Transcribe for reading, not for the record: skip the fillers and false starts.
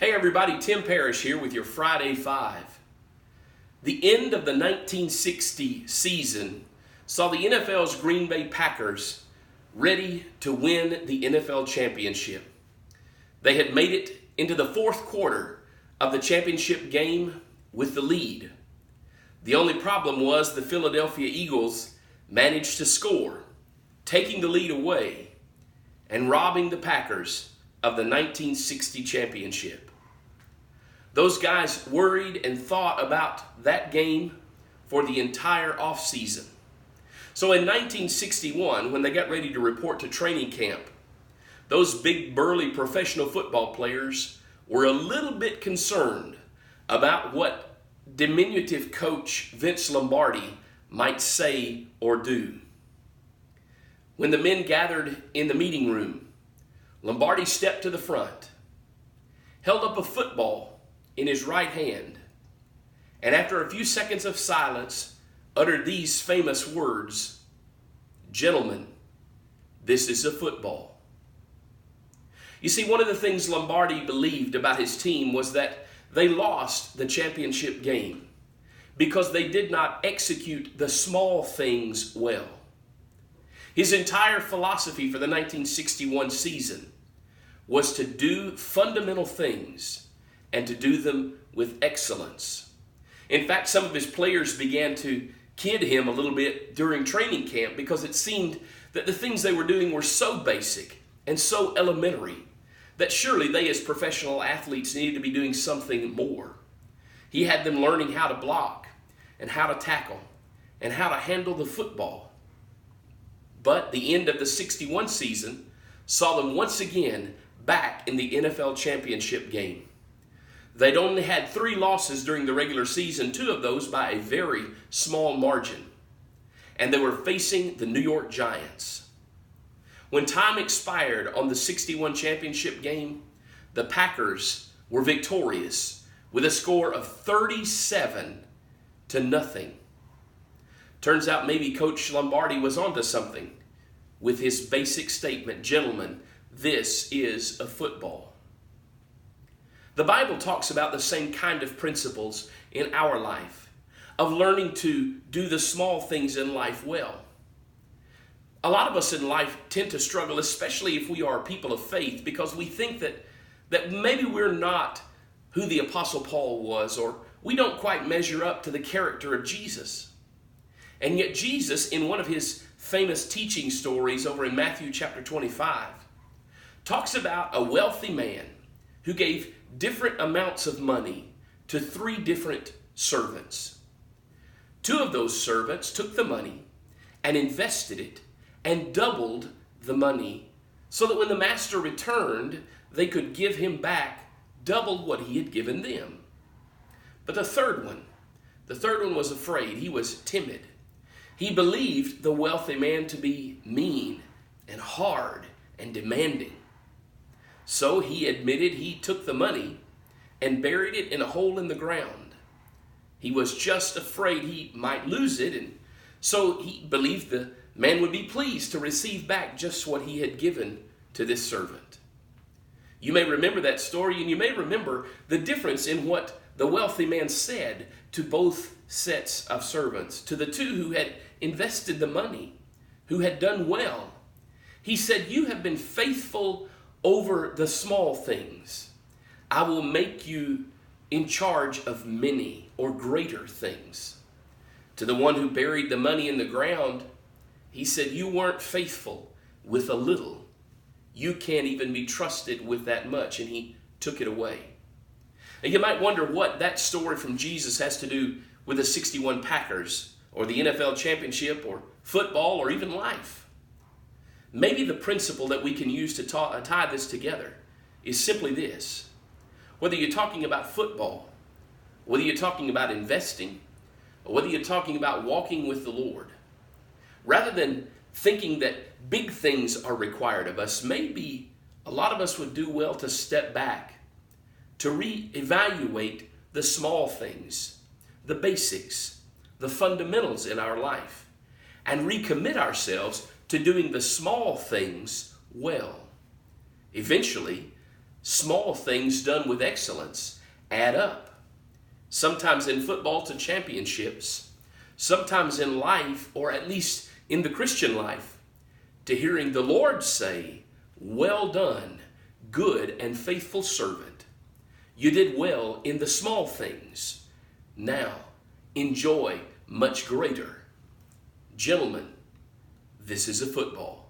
Hey everybody, Tim Parrish here with your Friday Five. The end of the 1960 season saw the NFL's Green Bay Packers ready to win the NFL championship. They had made it into the fourth quarter of the championship game with the lead. The only problem was the Philadelphia Eagles managed to score, taking the lead away and robbing the Packers of the 1960 championship. Those guys worried and thought about that game for the entire offseason. So in 1961, when they got ready to report to training camp, those big burly professional football players were a little bit concerned about what diminutive coach Vince Lombardi might say or do. When the men gathered in the meeting room, Lombardi stepped to the front, held up a football in his right hand, and after a few seconds of silence, uttered these famous words, "Gentlemen, this is a football." You see, one of the things Lombardi believed about his team was that they lost the championship game because they did not execute the small things well. His entire philosophy for the 1961 season was to do fundamental things and to do them with excellence. In fact, some of his players began to kid him a little bit during training camp because it seemed that the things they were doing were so basic and so elementary that surely they as professional athletes needed to be doing something more. He had them learning how to block and how to tackle and how to handle the football. But the end of the 61 season saw them once again back in the NFL championship game. They'd only had 3 losses during the regular season, 2 of those by a very small margin. And they were facing the New York Giants. When time expired on the 61 championship game, the Packers were victorious with a score of 37-0. Turns out maybe Coach Lombardi was onto something with his basic statement, "Gentlemen, this is a football." The Bible talks about the same kind of principles in our life, of learning to do the small things in life well. A lot of us in life tend to struggle, especially if we are people of faith, because we think that maybe we're not who the Apostle Paul was, or we don't quite measure up to the character of Jesus. And yet Jesus, in one of his famous teaching stories over in Matthew chapter 25, talks about a wealthy man who gave different amounts of money to 3 different servants. 2 of those servants took the money and invested it and doubled the money so that when the master returned, they could give him back double what he had given them. But the third one was afraid. He was timid. He believed the wealthy man to be mean and hard and demanding. So he admitted he took the money and buried it in a hole in the ground. He was just afraid he might lose it, and so he believed the man would be pleased to receive back just what he had given to this servant. You may remember that story, and you may remember the difference in what the wealthy man said to both sets of servants. To the 2 who had invested the money, who had done well, he said, "You have been faithful over the small things. I will make you in charge of many or greater things." To the one who buried the money in the ground, he said, "You weren't faithful with a little. You can't even be trusted with that much," and he took it away. And you might wonder what that story from Jesus has to do with the 61 Packers, or the NFL championship, or football, or even life. Maybe the principle that we can use to tie this together is simply this. Whether you're talking about football, whether you're talking about investing, or whether you're talking about walking with the Lord, rather than thinking that big things are required of us, maybe a lot of us would do well to step back, to reevaluate the small things, the basics, the fundamentals in our life, and recommit ourselves to doing the small things well. Eventually, Small things done with excellence add up. Sometimes in football to championships, sometimes in life, or at least in the Christian life, to hearing the Lord say, "Well done, good and faithful servant. You did well in the small things. Now enjoy much greater." Gentlemen, this is a football.